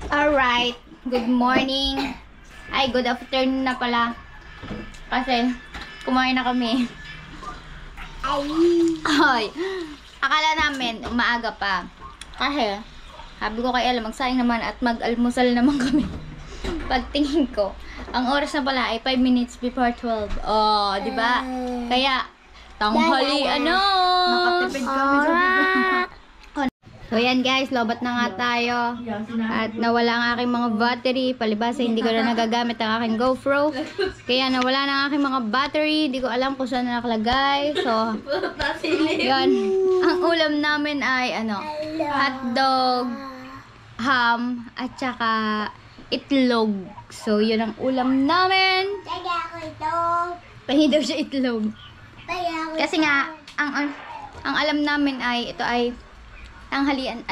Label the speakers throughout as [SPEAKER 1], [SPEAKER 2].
[SPEAKER 1] Alright, good morning. Ay, good afternoon na pala. Kasi, kumain na kami. Ay, akala namin, maaga pa. Kasi, sabi ko kay Ella, magsayang naman at mag-almusal naman kami. Pagtingin ko, ang oras na pala ay 5 minutes before 12. Oh, di ba? Kaya, tanghali,
[SPEAKER 2] Nakatipid kami sa bigas.
[SPEAKER 1] So yan guys, lobat na nga tayo. At nawala ang aking mga battery. Palibasa hindi ko na nagagamit ang aking GoPro. Kaya nawala na ang aking mga battery. Hindi ko alam kung saan na nakalagay. So, yun. Ang ulam namin ay hotdog, ham, at saka itlog. So, yun ang ulam namin. Pahingi daw siya itlog. Kasi nga, ang alam namin ay, ito ay tanghalian,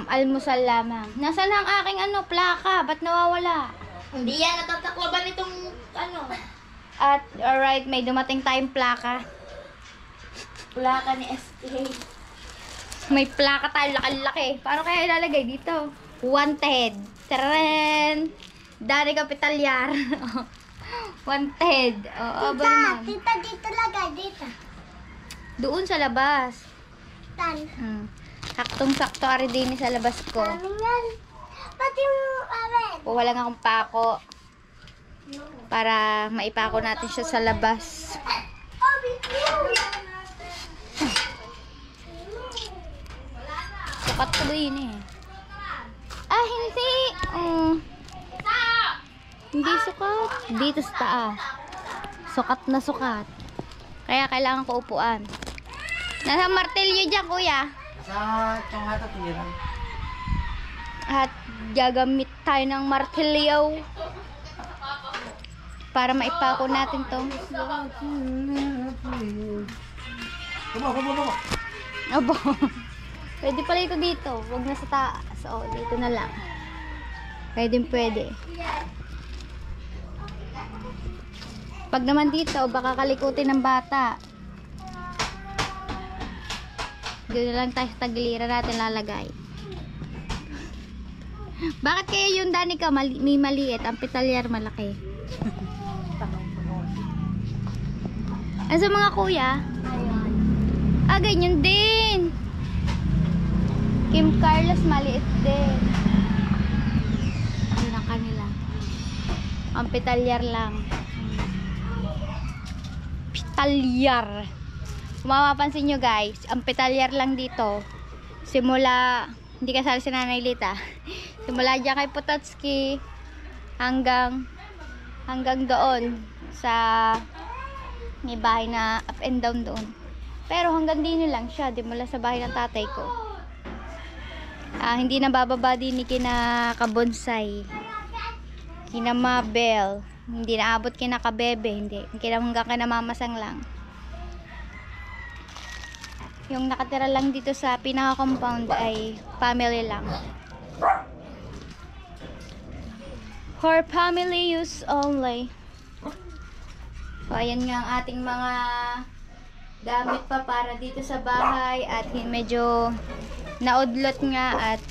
[SPEAKER 1] almusal lamang. Nasaan ang aking plaka? Ba't nawawala?
[SPEAKER 2] Hindi yan, natataklaban itong
[SPEAKER 1] At, alright, may dumating tayong plaka.
[SPEAKER 2] plaka ni SK.
[SPEAKER 1] May plaka tayo, laki-laki. Paano kaya ilalagay dito? Wanted. Taren! Dari Kapitalyar. Wanted. Oo, ba naman?
[SPEAKER 2] Tita, dito lagay, dito.
[SPEAKER 1] Doon sa labas. Saktong-sakto ari din sa labas ko.
[SPEAKER 2] Yan. Pati yung
[SPEAKER 1] Wala nga akong pako. Para maipako natin siya sa labas. Sukat ko din eh. Ah, hindi. Hindi sukat. Dito sa taas. Sukat na sukat. Kaya kailangan ko upuan. Nasa martilyo dyan, kuya.
[SPEAKER 3] Sa hata tuliran.
[SPEAKER 1] At gagamit tayo ng martilyo para maipako natin to.
[SPEAKER 3] Kumo.
[SPEAKER 1] Abo. Pwede pala ito dito. Huwag na sa taas. O, dito na lang. Pwede. Pag naman dito, baka kalikutin ng bata. Doon na lang tayo sa tagiliran natin lalagay. Bakit kaya yung Danica may maliit, ang Pitalyar malaki? Sa mga kuya? Ganyan din. Kim Carlos maliit din. Yun ang kanila. Ang Pitalyar lang. Pitalyar. Kung mapapansin nyo guys, ang Pitalyar lang dito. Simula, hindi kasali si Nanay Lita. Simula dyan kay Pototski hanggang doon sa may bahay na up and down doon. Pero hanggang din lang siya, di mula sa bahay ng tatay ko. Hindi na bababa din ni kina Kabonsay, kina Mabel, hindi naabot kina Kabebe, hindi. Hanggang kina Mamasang lang. Yung nakatira lang dito sa pinaka-compound ay family lang. For family use only. So, ayan nga ang ating mga gamit pa para dito sa bahay at medyo naudlot nga at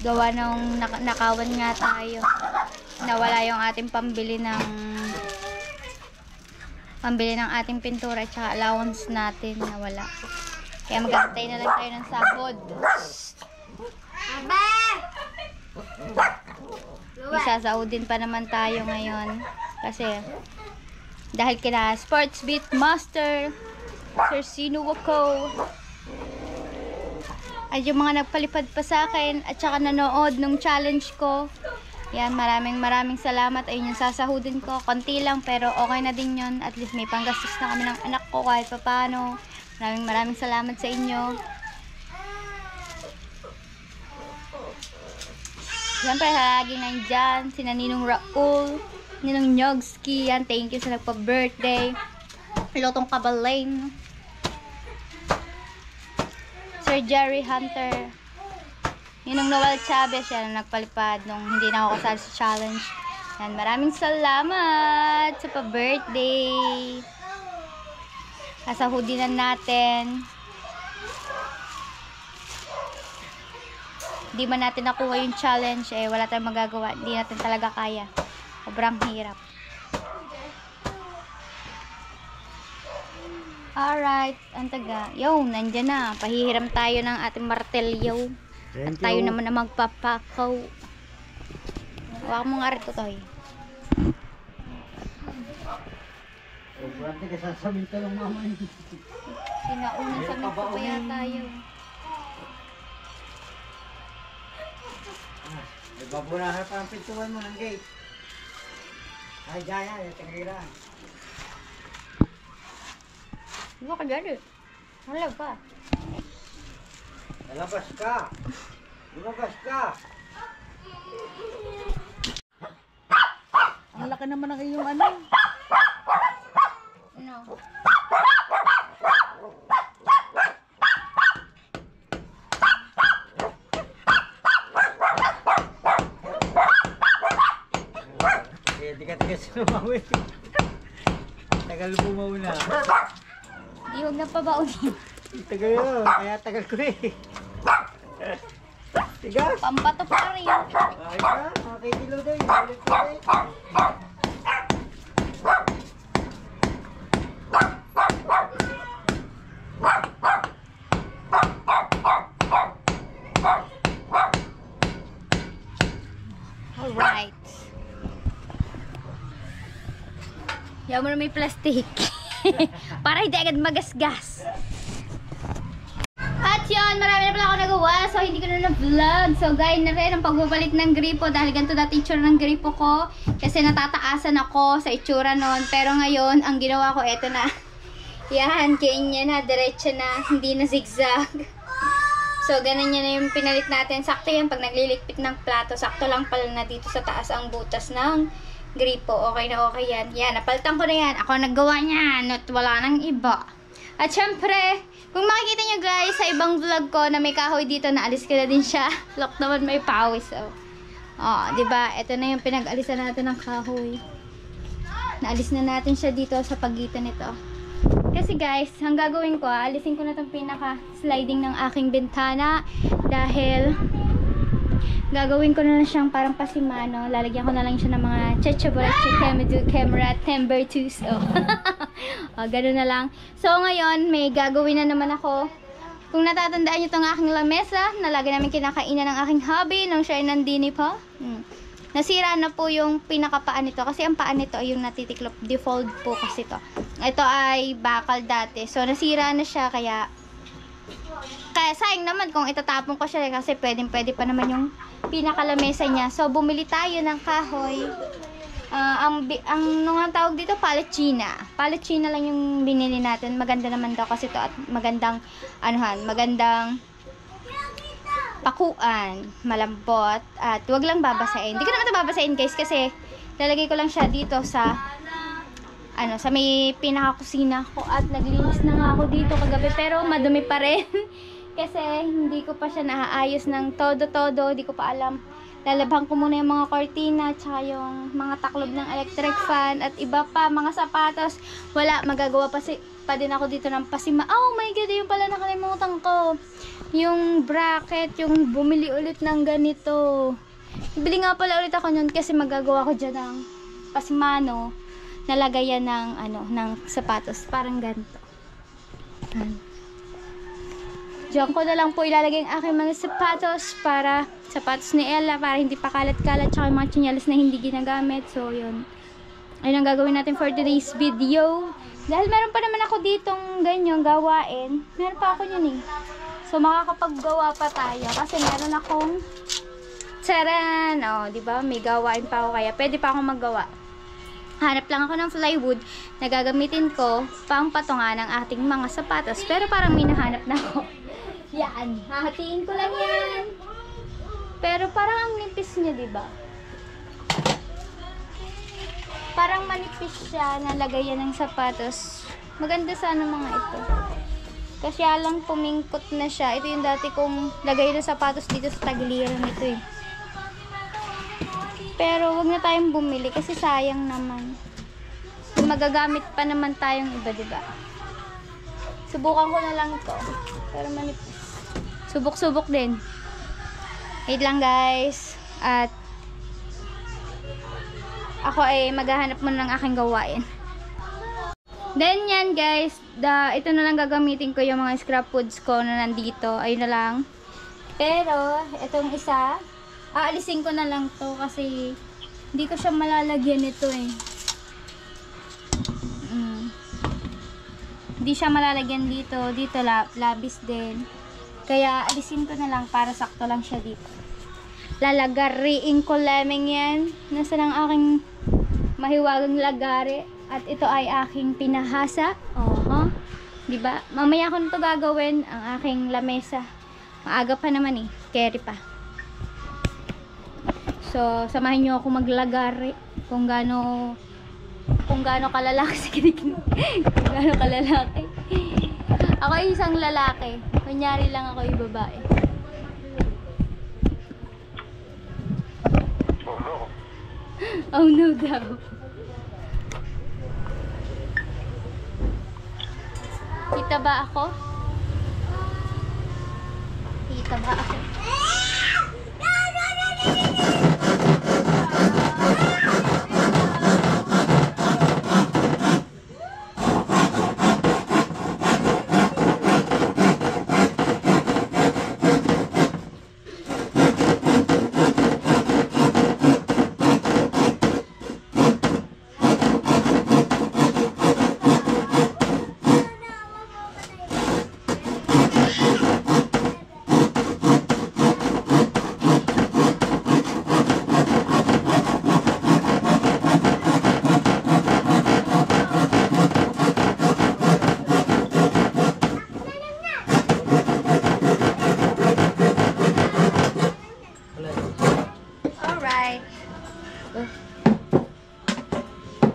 [SPEAKER 1] gawa ng nakawan nga tayo. Nawala yung ating pambili ng ating pintura at saka allowance natin, nawala. Kaya magantay na lang tayo ng sahod. Isasaudin pa naman tayo ngayon. Kasi, dahil kina Sports Beat Master, Sir Sino Wako, at yung mga nagpalipad pa sa akin, at saka nanood nung challenge ko. Yan, maraming salamat. Ayun yung sasahudin ko. Konti lang, pero okay na din yun. At least may panggastos na kami ng anak ko kahit papano. Maraming salamat sa inyo. Siyempre, lagi nandyan. Sina Ninong Raul, Ninong Nyogski. Yan, thank you sa nagpa-birthday. Lotong Kabalain. Sir Jerry Hunter. Ninong Noel Chavez. Yan, nagpalipad nung hindi na ako kasali sa challenge. Yan, maraming salamat sa pa-birthday. Sasahudinan natin. di man natin nakuha yung challenge, eh, wala tayong magagawa. Hindi natin talaga kaya. Sobrang hirap. Alright, ang taga. Yo, nandyan na. Pahihiram tayo ng ating martelyo. At tayo naman na magpapakaw. Huwag mong arit ko to eh.
[SPEAKER 3] Sobrang ka sasaminta ng mama yun.
[SPEAKER 1] Sinauna sa mga pa kaya tayo.
[SPEAKER 3] Ay, baburahan pa ang pintuan mo ng gate. Ay, Jaya, yung tangira.
[SPEAKER 1] Diba ka dyan eh? Hala pa.
[SPEAKER 3] Lalabas ka. Lumabas ka. Ang laki naman ng iyong ano.
[SPEAKER 1] Ano?
[SPEAKER 3] Eh, di ka tigas lumawi. Tagal bumaw na.
[SPEAKER 1] Di, huwag na pabaunin.
[SPEAKER 3] Tagal yun, kaya tagal ko eh. Tigas.
[SPEAKER 1] Pampato pa rin.
[SPEAKER 3] Ay ka, makikilo doon. Ulit ko eh.
[SPEAKER 1] Alright. Yaw mo na may plastic. Para hindi agad magasgas. At yun, marami na pala ako nagawa. So, hindi ko na na-vlog. So, gaya na rin ang pagbabalit ng gripo. Dahil ganito dati itsura ng gripo ko. Kasi natataasan ako sa itsura nun. Pero ngayon, ang ginawa ko, eto na. Yan, kanya na. Diretso na. Hindi na zigzag. So, ganun yan na yung pinalit natin. Sakto yan pag naglilikpit ng plato. Sakto lang pala na dito sa taas ang butas ng gripo. Okay na okay yan. Yan, napalitan ko na yan. Ako naggawa niyan. At wala nang iba. At syempre, kung makikita nyo guys, sa ibang vlog ko na may kahoy dito, naalis ko na din siya. Look naman may pawis. Oh, diba? Ito na yung pinag-alisan natin ng kahoy. Naalis na natin siya dito sa pagitan nito. Kasi guys, ang gagawin ko, alisin ko na itong pinaka-sliding ng aking bintana. Dahil, gagawin ko na lang siyang parang pasimano. Lalagyan ko na lang siya ng mga chachaborache, camera, timber tools. O, gano'n na lang. So, ngayon, may gagawin na naman ako. Kung natatandaan nyo itong aking lamesa, na lagi namin kinakainan ng aking hubby nung siya ay nandini pa. Nasira na po yung pinakapaan nito. Kasi ang paan nito ay yung natitiklop. Default po kasi ito. Ito ay bakal dati. So, nasira na siya. Kaya sayang naman kung itatapon ko siya. Kasi pwede pa naman yung pinakalamesa niya. So, bumili tayo ng kahoy. Ang nung tawag dito, palechina. Palechina lang yung binili natin. Maganda naman daw kasi ito. At magandang, magandang pakuan, malambot, at wag lang babasain. Hindi ko naman ito babasain guys kasi lalagay ko lang siya dito sa sa may pinakakusina ko at naglinis na nga ako dito kagabi pero madumi pa rin kasi hindi ko pa siya naaayos ng todo-todo, hindi ko pa alam. Lalabhan ko muna yung mga kortina tsaka yung mga taklob ng electric fan at iba pa, mga sapatos. Wala, magagawa pa din ako dito ng pasima. Oh my god, yung pala nakalimutan ko. Yung bracket, yung bumili ulit ng ganito. Bili nga pala ulit ako nun kasi magagawa ko dyan ng pasimano. Nalagayan ng, ng sapatos. Parang ganito. Diyan ko na lang po ilalagay ang aking mga sapatos para sapatos ni Ella para hindi pa kalat-kalat tsaka yung mga tsinelas na hindi ginagamit. So, yun. Ayun ang gagawin natin for today's video. Dahil meron pa naman ako ditong ganyan gawain. Meron pa ako yun eh. So, makakapaggawa pa tayo kasi meron akong tsaran! Diba? May gawain pa ako kaya pwede pa akong maggawa. Hanap lang ako ng plywood na gagamitin ko pang patungan ng ating mga sapatos. Pero parang may nahanap na ako. Yan. Hahatiin ko lang yan. Pero parang ang nipis niya, diba? Parang manipis siya na lagayan ng sapatos. Maganda sana mga ito. Kasi lang pumingkot na siya. Ito yung dati kong lagay ng sapatos dito sa tagiliran nito eh. Pero wag na tayong bumili kasi sayang naman. Magagamit pa naman tayong iba, diba? Subukan ko na lang ito. Pero manipis. Subok-subok din. Wait lang guys. At ako ay maghahanap muna ng aking gawain. Then yan guys, ito na lang gagamitin ko yung mga scrap foods ko na nandito. Ayun na lang. Pero itong isa, aalisin ko na lang to kasi hindi ko siya malalagyan nito eh. Hindi siya malalagyan dito. Dito labis din. Kaya alisin ko na lang para sakto lang siya dito. Lalagariin ko lamang yan. Nasaan ang aking mahiwagang lagari? At ito ay aking pinahasa. Diba? Mamaya ko na ito gagawin ang aking lamesa. Maaga pa naman eh. Carry pa. So, samahin nyo ako maglagari. Kung gaano kalalaki. Kung gaano kalalaki. Ako ay isang lalaki. Kunyari lang ako yung babae. Oh no daw. Kita ba ako? Kita ba ako?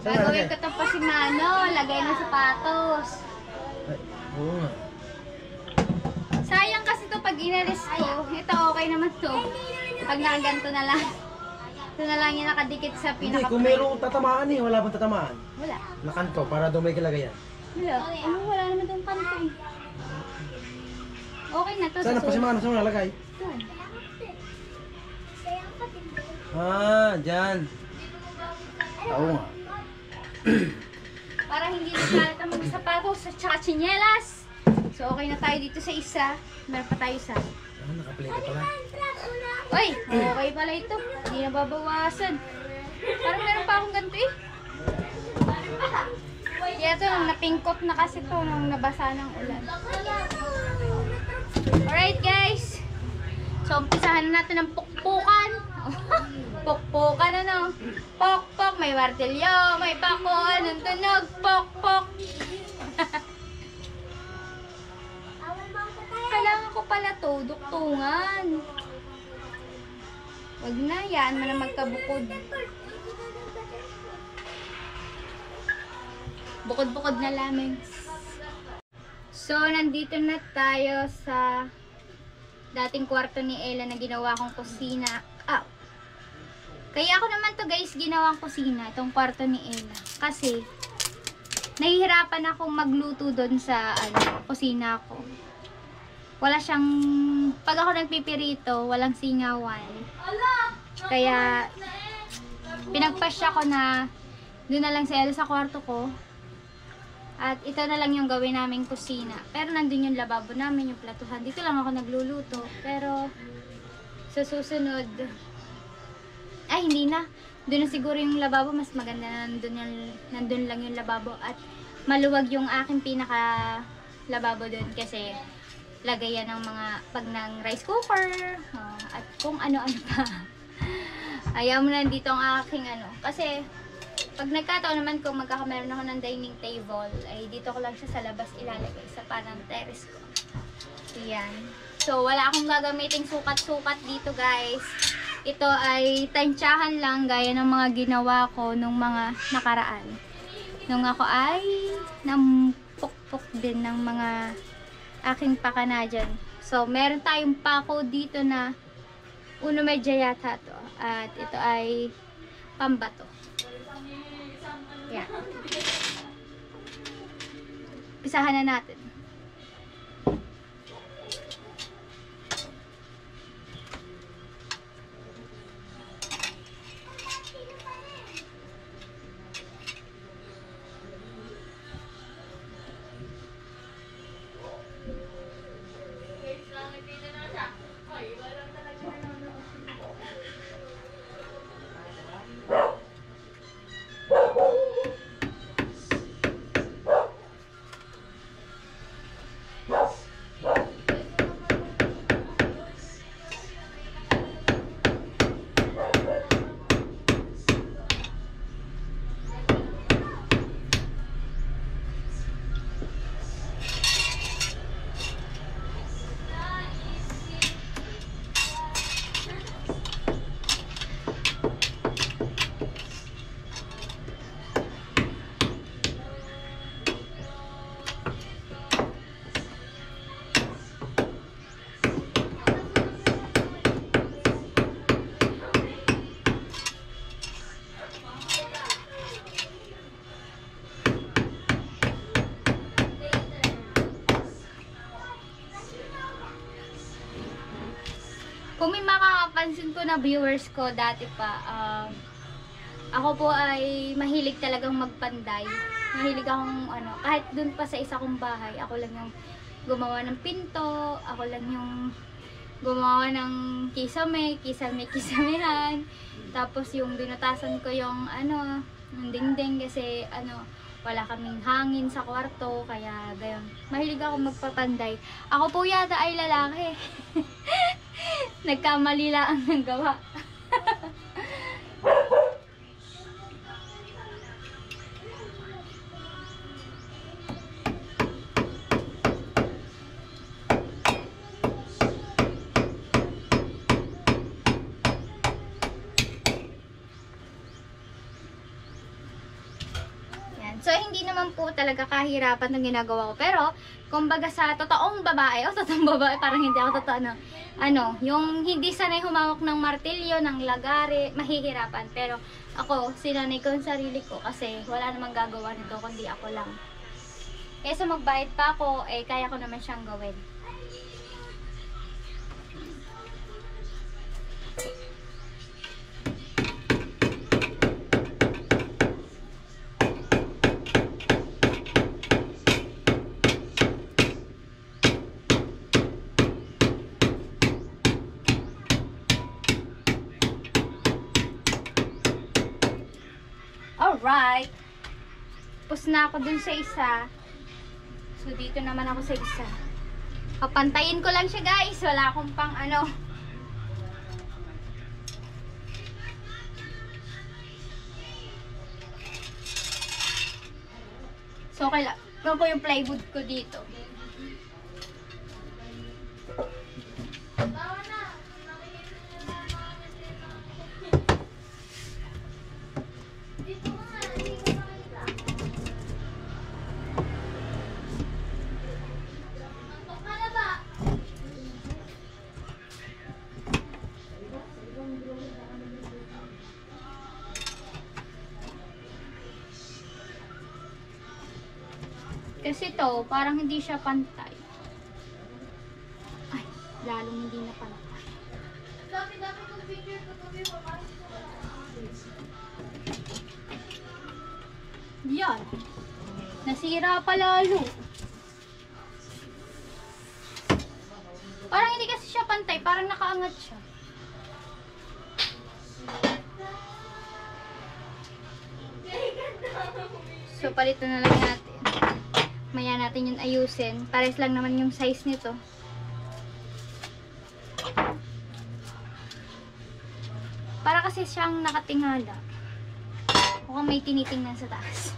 [SPEAKER 1] Gagawin ko ito pa si Mano. Lagay ng sapatos.
[SPEAKER 3] Oo nga.
[SPEAKER 1] Sayang kasi ito pag inalis ko. Ito okay naman to. Pag nakaganto na lang. Ito na lang yung nakadikit sa
[SPEAKER 4] Hindi,
[SPEAKER 1] pinaka-frame.
[SPEAKER 4] kung mayroong tatamaan eh, wala bang tatamaan?
[SPEAKER 1] Wala.
[SPEAKER 4] Nakanto, para doon may kalagayan.
[SPEAKER 1] Wala. Wala naman itong kanto eh. Okay na to.
[SPEAKER 4] Sana pa si Mano, saan mo nalagay?
[SPEAKER 1] Doon.
[SPEAKER 4] Ah, dyan. Oo nga.
[SPEAKER 1] Para hindi nagkalat ang mga sapatos at saka tsinelas. So okay na tayo dito sa isa. Meron pa tayo isa.
[SPEAKER 4] Ah, nakaplay ka pala.
[SPEAKER 1] Uy, okay pala ito. Hindi na babawasan. Parang meron pa akong ganito eh. Kaya ito, nung napingkot na kasi ito nung nabasa ng ulan. Alright guys. So umpisahan na natin ng pukpukan. Pukpukan ano. Pok-pok, may martilyo, may pako, anong tunog. Pok-pok. Kailangan ko pala to, duktungan. Wag na, yan mo na magkabukod. Bukod-bukod na lamang. So, nandito na tayo sa dating kwarto ni Ella na ginawa kong kusina. Kaya ako naman to guys, ginawang kusina, itong kwarto ni Ella. Kasi, nahihirapan akong magluto doon sa kusina ko. Wala siyang, pag ako nagpipirito, walang singawan. Kaya, pinagpasya ko na doon na lang si Ella sa kwarto ko. At ito na lang yung gawin naming kusina. Pero nandun yung lababo namin, yung platuhan. Dito lang ako nagluluto. Pero, sa susunod, ay hindi na. Doon na siguro yung lababo. Mas maganda na nandun lang yung lababo. At maluwag yung aking pinaka lababo doon. Kasi, lagayan ng mga pag ng rice cooker. At kung ano-ano pa. Ayaw mo na dito ang aking Kasi, pag nagkataon naman kung magkakameron ako ng dining table, ay dito ko lang siya sa labas ilalagay sa parang terrace ko. Ayan. So, wala akong gagamiting sukat-sukat dito guys. Ito ay tansyahan lang gaya ng mga ginawa ko nung mga nakaraan. Nung ako ay nampukpok din ng mga aking pakana dyan. So, meron tayong pako dito na uno medya yata to. At ito ay pambato. Yan. Pisahan na natin. makakapansin ko na viewers ko dati pa, ako po ay mahilig talagang magpanday. Mahilig akong kahit dun pa sa isa kong bahay, ako lang yung gumawa ng pinto, ako lang yung gumawa ng kisame-kisamehan. Tapos yung binutasan ko yung yung dingding kasi wala kaming hangin sa kwarto, kaya gayon. Mahilig ako magpapanday. Ako po yata ay lalaki. Nagkamali lang ng gawa. So, hindi naman po talaga kahirapan ng ginagawa ko. Pero, kumbaga sa totoong babae, parang hindi ako totoo, yung hindi sanay humawak ng martilyo, ng lagari, mahihirapan. Pero, ako, sinanay ko yung sarili ko kasi wala namang gagawa nito, kundi ako lang. Kesa magbayad pa ako, kaya ko naman siyang gawin. Alright. Tapos na ako dun sa isa. So, dito naman ako sa isa. Papantayin ko lang siya, guys. Wala akong pang So, kailangan ko yung plywood ko dito. Kasi to, parang hindi siya pantay. Ay, lalong hindi na pantay.
[SPEAKER 2] Dami-dami kong picture ko kami
[SPEAKER 1] Yan. Nasira pa lalo. Parang hindi kasi siya pantay, parang nakaangat siya. So, palitan na lang natin. Maya natin yun ayusin. Pares lang naman yung size nito. Para kasi siyang nakatingala. Mukhang may tinitingnan sa taas.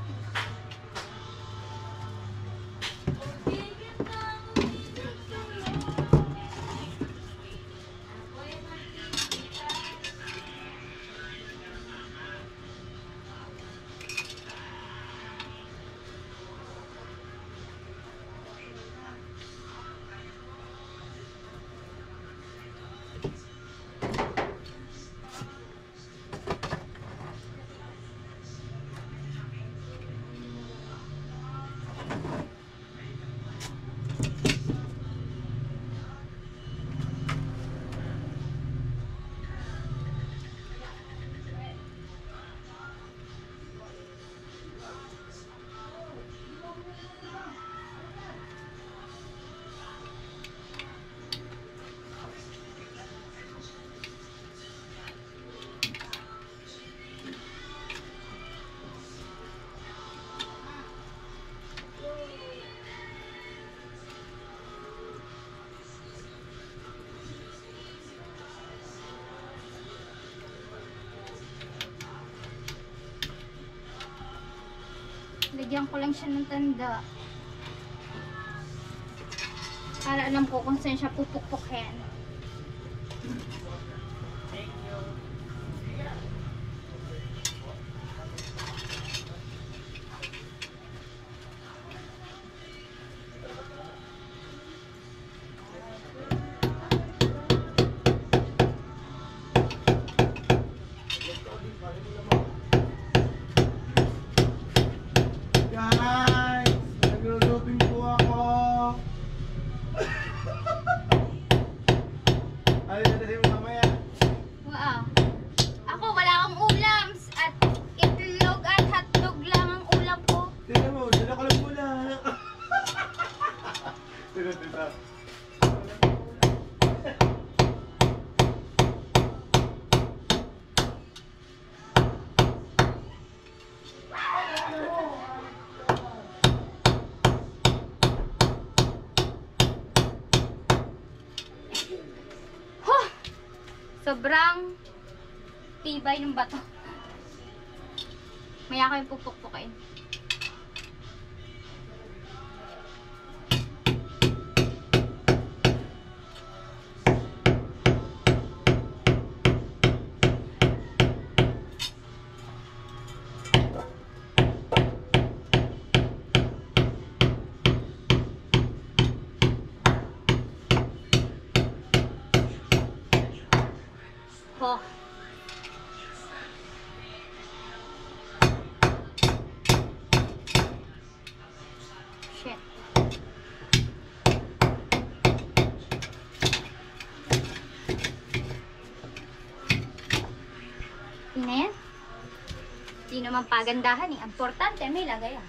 [SPEAKER 1] Lagyan ko lang siya ng tanda. Para alam ko kung saan siya pupukpukin.
[SPEAKER 4] Guys, naglulupin po ako. Ay, dali mo mamaya.
[SPEAKER 1] sobrang tibay ng bato. Maya ko yung pupukpukin. Oh. Shit. Hindi na yan. Hindi naman pagandahan eh. Importante, may lagay ah.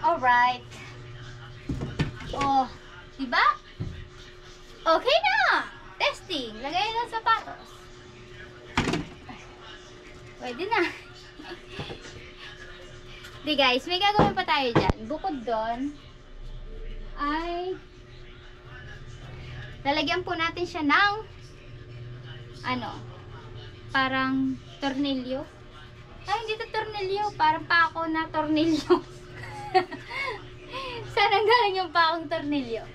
[SPEAKER 1] Alright. Oh, diba? Okay na! Testing. Lagay ng sapatos. Pwede na. Di guys, may gagawin pa tayo dyan. Bukod doon, ay lalagyan po natin siya ng parang tornilyo. Ay, hindi to tornilyo. Parang pako na tornilyo. Saan ang galing yung pakong tornilyo?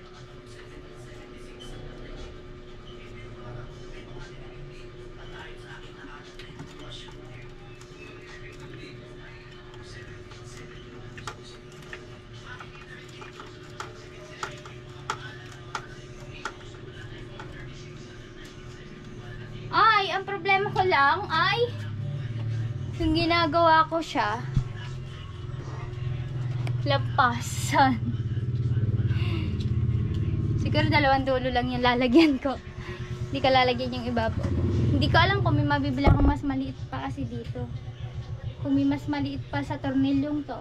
[SPEAKER 1] Ay, ang problema ko lang ay yung ginagawa ko siya lampasan. Siguro 2 dulo lang yung lalagyan ko. Hindi ka lalagyan yung ibabaw. Hindi ko alam kung may mabibili akong mas maliit pa kasi dito. Kung may mas maliit pa sa tornilyong to.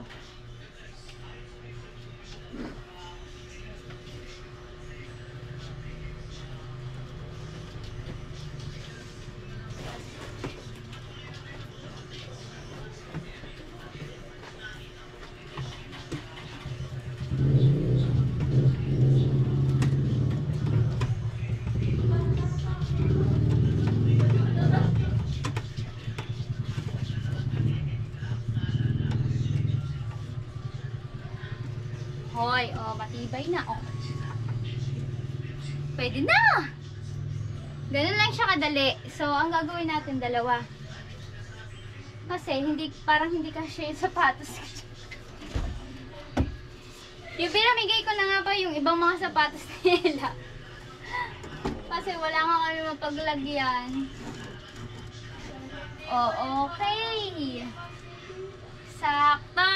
[SPEAKER 1] Hoy, oh, matibay na, oh. Pwede na! Ganun lang siya kadali. So, ang gagawin natin 2. Kasi, parang hindi kasi yung sapatos. Yung pinamigay ko na nga pa yung ibang mga sapatos nila. Kasi wala nga kami mapaglagyan. Oh, okay. Sakto!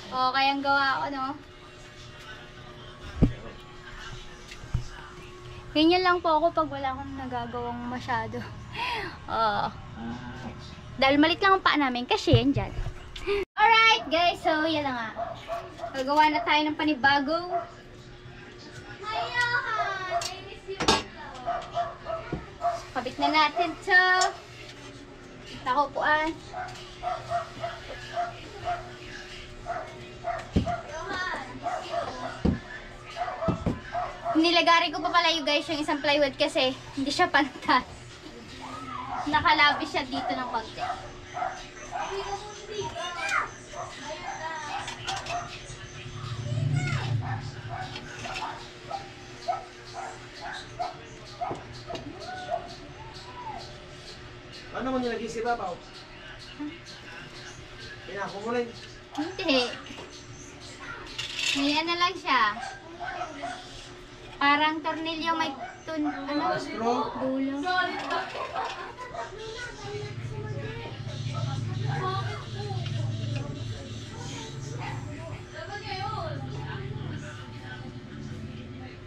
[SPEAKER 1] Okay, ang gawa ko, no? Ganyan lang po ako pag wala akong nagagawang masyado. Dahil malit lang ang paa namin kasi yan dyan. Alright, guys. So, yan na nga. Gagawa na tayo ng panibagong.
[SPEAKER 2] Hayahan! I miss you.
[SPEAKER 1] Kabit na natin to. Takupuan. Nilagari ko pa pala yung guys yung isang plywood kasi hindi siya pantas. Nakalabi siya dito ng konti.
[SPEAKER 4] Ano mo nilagay si Babaw? Pinako mo rin.
[SPEAKER 1] Hindi. May ano lang siya. Parang tornilyo may
[SPEAKER 4] Straw.
[SPEAKER 1] dulo.
[SPEAKER 2] Dapat ngayon.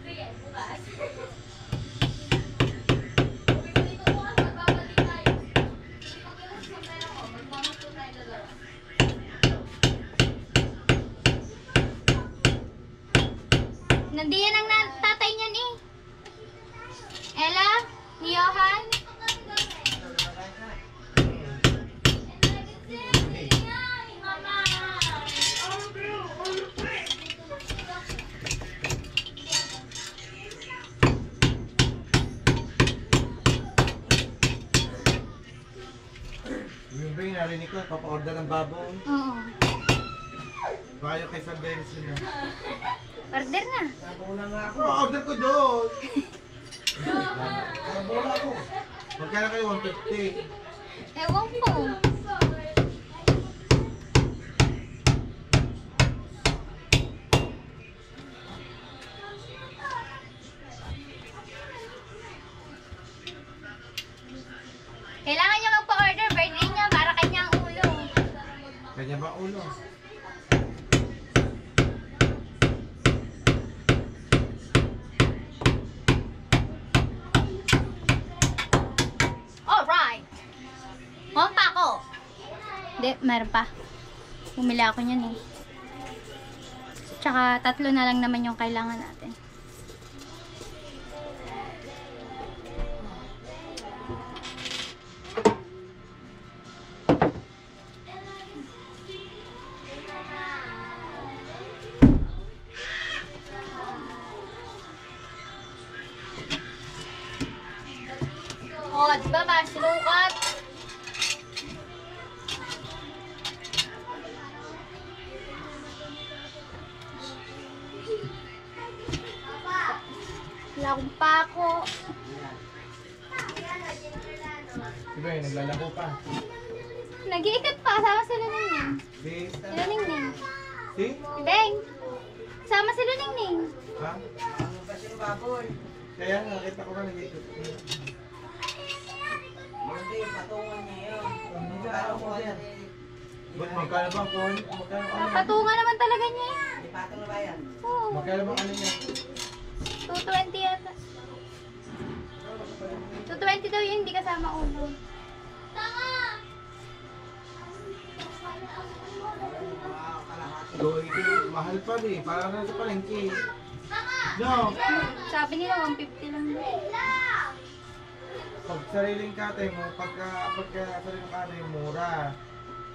[SPEAKER 2] Sige, bukas. Dito bukas, magbabalik tayo. Pagkakas sa pera ko, magmamasko tayo 2.
[SPEAKER 1] Nandiyan ang tatay niyan eh. Ella? Ni Johan?
[SPEAKER 4] Yung ba yung narinig ko, papa-order ng baboy.
[SPEAKER 1] Oo.
[SPEAKER 4] Bayo kay San Benson na.
[SPEAKER 1] Order na.
[SPEAKER 4] Nabola nga ako. Pa-order ko doon. Nabola ako. Magkano kayo? 150.
[SPEAKER 1] Ewan ko. Kailangan niya magpa-order. Birthday niya para kanyang ulo.
[SPEAKER 4] Kanya ba ulo?
[SPEAKER 1] Alright. Meron pa ako. Hindi, meron pa. Bumili ako niyan eh. Tsaka 3 na lang naman yung kailangan natin. Oh, di ba ba? Sinukat. Wala akong pako.
[SPEAKER 4] Diba yun, naglalako pa.
[SPEAKER 1] Nag-iikat pa. Sama sila Ningning.
[SPEAKER 4] Si?
[SPEAKER 1] Sila Ningning.
[SPEAKER 4] Si?
[SPEAKER 1] Beng! Sama sila Ningning.
[SPEAKER 4] Ha?
[SPEAKER 3] Ano ba sila baboy?
[SPEAKER 4] Kaya nga, nakita ko na nag-ikot.
[SPEAKER 3] Hindi, patungan niya yun. Magkano mo yan?
[SPEAKER 4] Ba't magkano ba po? Magkano ano?
[SPEAKER 1] Patunga naman talaga niya eh.
[SPEAKER 3] May patong na ba yan?
[SPEAKER 1] Oo.
[SPEAKER 4] Magkano ba ano niya?
[SPEAKER 1] 220 yata. 220 daw yun, hindi kasama ulo.
[SPEAKER 4] So, mahal pa rin. Parang na sa palengke. No!
[SPEAKER 1] Sabi nila 150 lang.
[SPEAKER 4] Pag sariling katay mo, pagka sariling katay mura.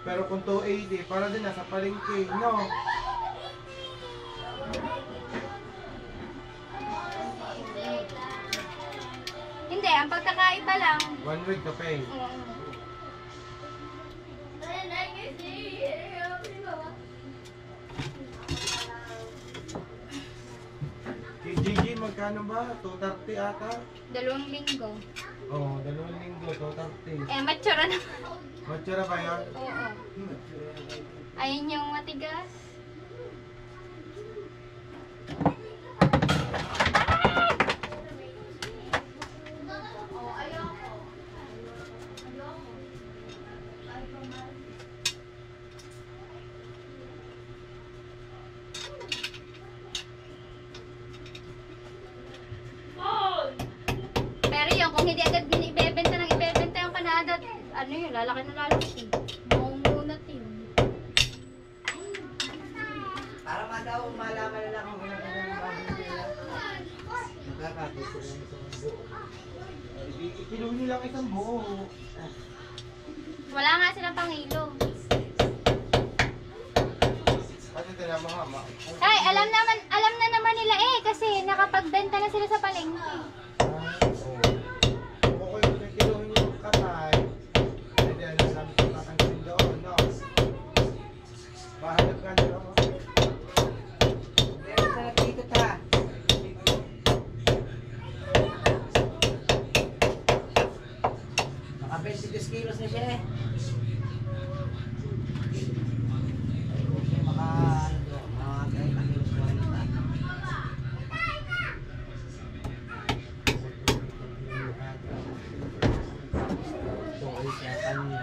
[SPEAKER 4] Pero kung 280, para din nasa palengke. No!
[SPEAKER 1] Hindi, ang pagkakaiba lang.
[SPEAKER 4] 1 week to pay. Kay Gigi, magkano ba? 230 ata?
[SPEAKER 1] 2 linggo.
[SPEAKER 4] Oo, 2 linggo, 230.
[SPEAKER 1] Eh, matsura naman.
[SPEAKER 4] Matsura ba yun?
[SPEAKER 1] Oo. Ayun yung matigas. Pero yun, kung hindi agad ibebenta yung Canada, ano yun, lalaki na lalaki. Maungunat yun.
[SPEAKER 3] Para malaman nila kung ilang ka ng baboy nila. Nagkakapit sila ng isang buo.
[SPEAKER 4] Kiluhin nyo lang isang buo.
[SPEAKER 1] Wala nga silang pangilo.
[SPEAKER 4] Kasi tila mga
[SPEAKER 1] Ay, alam na naman nila eh, kasi nakapagbenta na sila sa palengke.
[SPEAKER 4] Kung kayo kiluhin nyo yung katay, hindi ano sabi ko tatanggalin doon, no? Bahanap ka nyo.
[SPEAKER 3] Pero sa dito ta. Naka 22 kilos na siya eh. Maka ano doon, mga 30 kilos na rin ta. Tukoy siya kanina.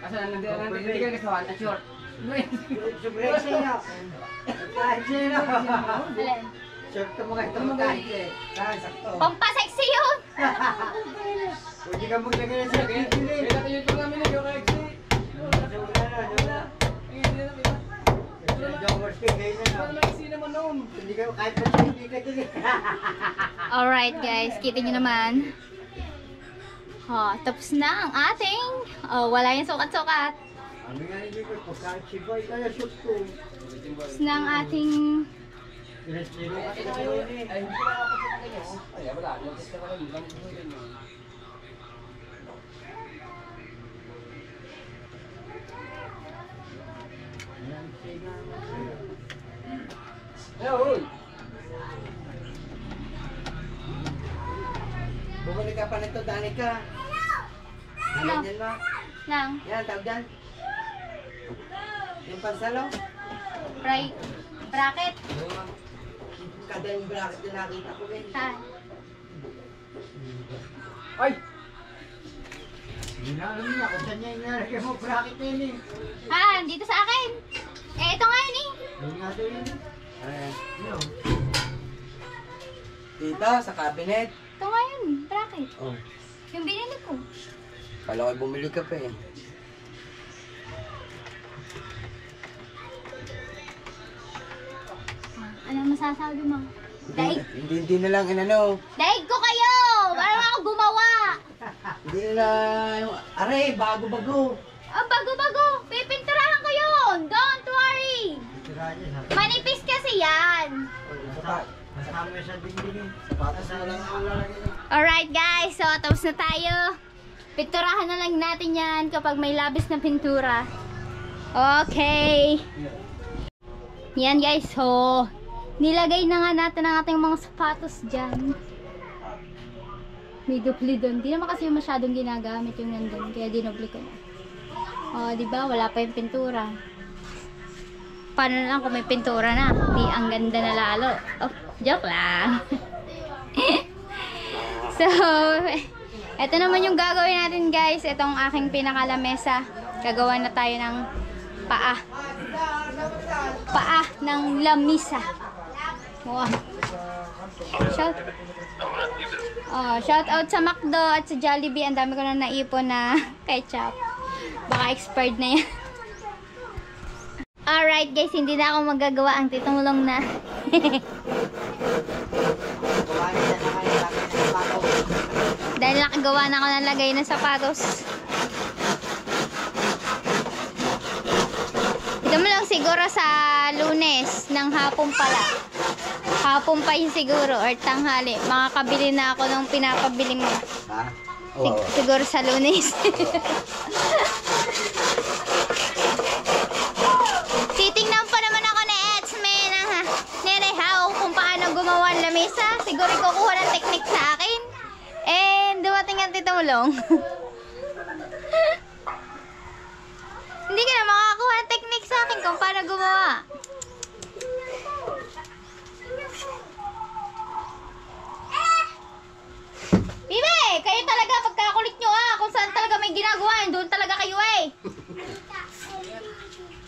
[SPEAKER 5] Kasi hindi ka nagasawa na short.
[SPEAKER 3] Subrex niya. Kahit sino.
[SPEAKER 1] Alin?
[SPEAKER 3] Short ka mga ito kahit eh. Kahit sakto.
[SPEAKER 1] Pampasexy yun!
[SPEAKER 3] Pwede ka maglagay ng sakit.
[SPEAKER 5] Kaya natin yung pang namin yung Rexy.
[SPEAKER 3] Joggers ka kayo na.
[SPEAKER 5] Ano Rexy naman noon?
[SPEAKER 3] Hindi ka kahit pa hindi ka din.
[SPEAKER 1] Alright guys, kita nyo naman. Tapos na ang ating... wala yung sukat-sukat.
[SPEAKER 3] Ano nga hindi ko po kahit si Boy kaya shoot ko.
[SPEAKER 1] Tapos na ang ating...
[SPEAKER 3] Pinasiro ka tayo eh.
[SPEAKER 5] Ay, hindi ko nakapasok sa kanya. Ay, wala. Yung test ka pa rin. Lang ko yun. Hoy!
[SPEAKER 3] Bumalik ka pa nito, Danica.
[SPEAKER 1] Ano?
[SPEAKER 3] Yan mo.
[SPEAKER 1] Nang
[SPEAKER 3] Yan, tawag dyan. Yung pansalo.
[SPEAKER 1] bracket.
[SPEAKER 3] Kada yung bracket na nakita ko eh.
[SPEAKER 1] Ha?
[SPEAKER 5] Ay!
[SPEAKER 3] Hindi na alam niya kung saan niya inalagay mo bracket na yun eh.
[SPEAKER 1] Dito sa akin. Ito nga yun eh.
[SPEAKER 3] Hindi nga daw yun. Yun. Dito, sa cabinet.
[SPEAKER 1] Ito nga yun, bracket.
[SPEAKER 3] Oh.
[SPEAKER 1] Yung binili ko.
[SPEAKER 3] Kala ko bumili ka pa eh.
[SPEAKER 1] Ano masasabi mo? Daig.
[SPEAKER 3] Hindi na lang inano.
[SPEAKER 1] Daig ko kayo! Parang ako gumawa!
[SPEAKER 3] Hindi na aray, bago-bago.
[SPEAKER 1] Bago-bago! Pipinturahan ko yun! Don't worry! Manipis kasi yan!
[SPEAKER 3] Kasama sa dingding. Sapatos na lang ang lalagay.
[SPEAKER 1] Alright guys, so tapos na tayo. Pinturahan na lang natin yan kapag may labis na pintura. Okay. Yan guys, so nilagay na nga natin ang ating mga sapatos dyan. May dupli doon. Di naman kasi masyadong ginagamit yung nandun, kaya dinubli ko na. Diba? Wala pa yung pintura. Paano na lang kung may pintura na? Di ang ganda na lalo. Joke lang. So, eto naman yung gagawin natin guys. Itong aking pinakalamesa. Gagawa na tayo ng paa. Paa ng lamisa. Wow. Shout out sa McDo at sa Jollibee. Ang dami ko na naipon na ketchup. Baka expired na yan. Alright guys, hindi na ako magagawa ang titulong na. Dahil nakagawa na ako ng lagay ng sapatos. Ito mo lang siguro sa Lunes ng hapon pala. Hapon pa yun siguro or tanghali. Makakabili na ako ng pinapabili mo.
[SPEAKER 3] Ha?
[SPEAKER 1] Siguro sa Lunes. Titingnan pa naman ako ni Edsme na nirehaw kung paano gumawa ng lamesa. Siguro kukuha ng technique sa akin. And dumating ang titulong. Hindi ka na makakuha ng technique sa akin kung paano gumawa. Bibe, kayo talaga pagkakulit nyo kung saan talaga may ginagawa, doon talaga kayo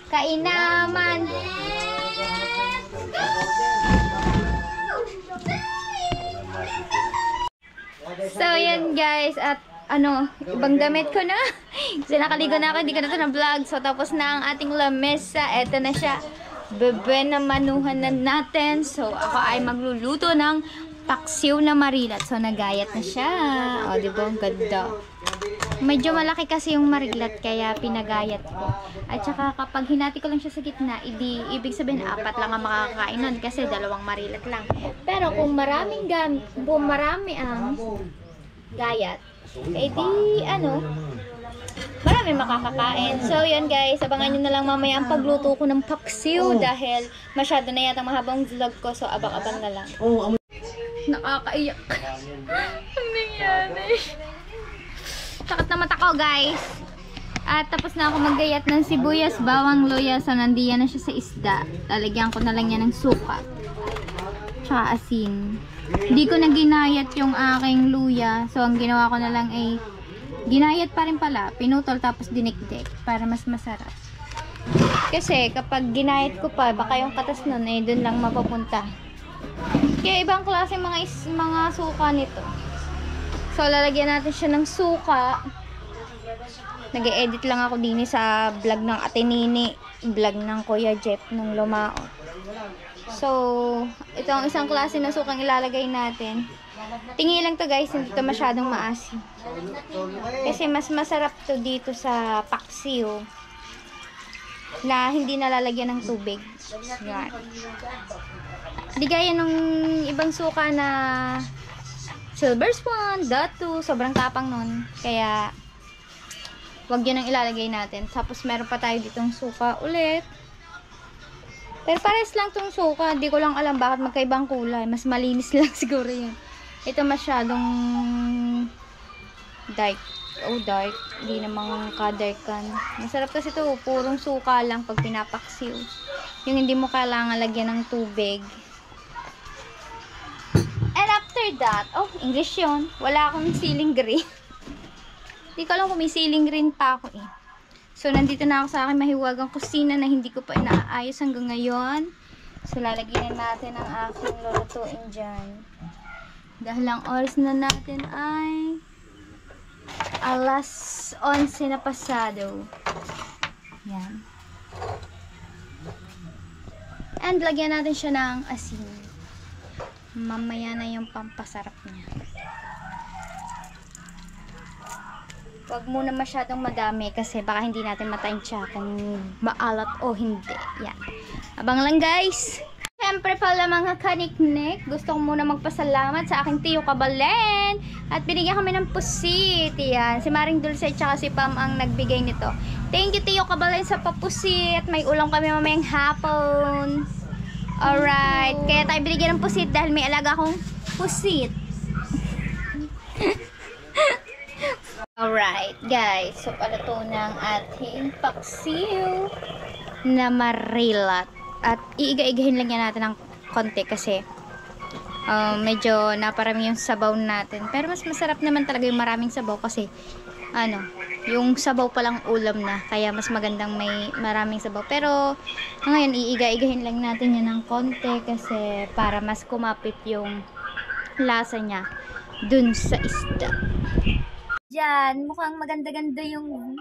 [SPEAKER 1] Kainaman. So yan guys, at ibang damit ko na. Kasi nakaligo na ako, hindi ko na ito na-vlog. So tapos na ang ating lamesa. Eto na siya. Bebenamanuhan na natin. So ako ay magluluto ng paksiw na marilat. So nagayat na siya. O diba, ang ganda. Medyo malaki kasi yung marilat kaya pinagayat ko. At saka kapag hinati ko lang siya sa gitna, ibig sabihin 4 lang ang makakakain nun kasi 2 marilat lang. Pero kung marami ang gayat, marami makakakain. So yun guys, abangan nyo na lang mamaya ang pagluto ko ng paksiw dahil masyado na yata mahabang vlog ko, so abang-abang na lang. Nakakaiyak. Ang nangyari. Sakit na mata ko guys. At tapos na ako maggayat ng sibuyas, bawang, luya. So nandiyan na siya sa isda. Lalagyan ko na lang yan ng suka. Tsaka asin. Hindi ko na ginayat yung aking luya. So ang ginawa ko na lang ay Ginayat pa rin pala, pinutol tapos dinikdik para mas masarap. Kasi kapag ginayat ko pa, baka yung katas nun eh, dun lang mapupunta. Kaya ibang klase mga suka nito. So, lalagyan natin siya ng suka. Nag-e-edit lang ako din sa vlog ng Ate Nini, vlog ng Kuya Jeff nung lumao. So, ito ang isang klase ng sukang ilalagay natin. Tingi lang to guys, hindi to masyadong maasim. Kasi mas masarap to dito sa paksiw na hindi nalalagyan ng tubig. Yan. Di gaya ng ibang suka na Silver Swan, Datu, sobrang tapang nun. Kaya, wag yun ang ilalagay natin. Tapos meron pa tayo ditong suka ulit. Pero pares lang tong suka. Hindi ko lang alam bakit magkaibang kulay. Mas malinis lang siguro yun. Ito masyadong dark. Oh, dark. Hindi namang ka-darkan. Masarap kasi ito. Purong suka lang pag pinapaksiw. Yung hindi mo kailangan lagyan ng tubig. And after that, oh, English yun. Wala akong ceiling green. Hindi ko alam kung may ceiling green pa ako eh. So, nandito na ako sa aking mahiwagang kusina na hindi ko pa inaayos hanggang ngayon. So, lalagyan natin ang aking lulutuin dyan. Dahil ang oras na natin ay alas 11 na pasado. Yan. And lagyan natin siya ng asin. Mamaya na yung pampasarap niya. Huwag muna masyadong madami kasi baka hindi natin matansya kung maalat o hindi. Yan. Abang lang guys. Siyempre pala mga kaniknik, gusto ko muna magpasalamat sa aking tiyo Kabalen. At binigyan kami ng pusit. Yan. Si Maring Dulce at saka si Pam ang nagbigay nito. Thank you tiyo Kabalen sa papusit. May ulam kami mamayang hapon. Alright. Kaya tayo binigyan ng pusit dahil may alaga akong pusit. Alright, guys. So, palato ng ating paksiw na marilat. At iiga-igahin lang yan natin ng konti kasi medyo naparami yung sabaw natin. Pero mas masarap naman talaga yung maraming sabaw kasi yung sabaw palang ulam na. Kaya mas magandang may maraming sabaw. Pero ngayon, iiga-igahin lang natin yan ng konti kasi para mas kumapit yung lasa niya dun sa isda. Diyan, mukhang maganda-ganda yung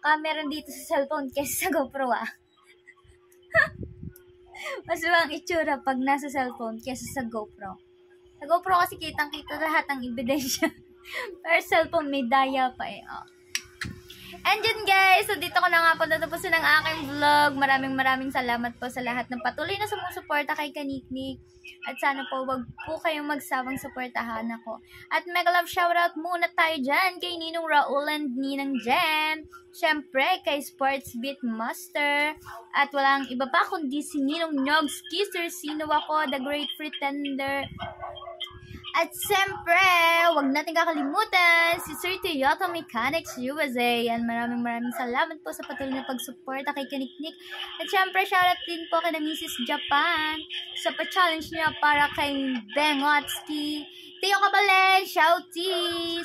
[SPEAKER 1] camera dito sa cellphone kaysa sa GoPro Mas ang itsura pag nasa cellphone kaysa sa GoPro. Sa GoPro kasi kitang-kita lahat ng ebidensya. Pero cellphone may daya pa eh. Oh. And yun guys, so dito ko na nga po tatapusin ang aking vlog. Maraming salamat po sa lahat ng patuloy na sumusuporta kay Kaniknik. At sana po wag po kayong magsawang suportahan ako. At mega love shoutout muna tayo dyan kay Ninong Raul and Ninang Jem. Syempre kay Sports Beat Master. At walang iba pa kundi si Ninong Nyogs Kisser. Sino ako, The Great Pretender. At siyempre, huwag natin kakalimutan si Sir Toyota Mechanics USA. Yan, maraming salamat po sa patuloy na pagsuporta kay Kaniknik. At siyempre, shoutout din po kay na Mrs. Japan sa pa-challenge niya para kay Bengotski. Tiyo Kabalen, Shouty,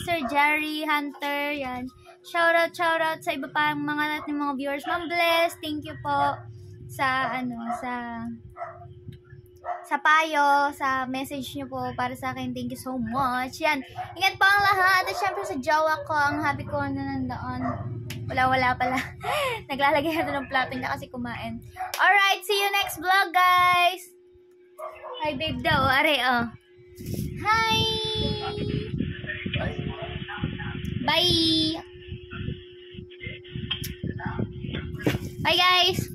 [SPEAKER 1] Sir Jerry Hunter, yan. Shoutout sa iba pa mga natin mga viewers. Ma'am Bless, thank you po sa payo, sa message nyo po para sa akin. Thank you so much. Yan. Ingat po ang lahat. At syempre sa jowa ko, ang happy ko na nandoon. Wala pala. Naglalagay na ng plato niya kasi kumain. Alright, see you next vlog, guys. Hi, babe daw. Are, oh. Hi! Bye! Bye, guys!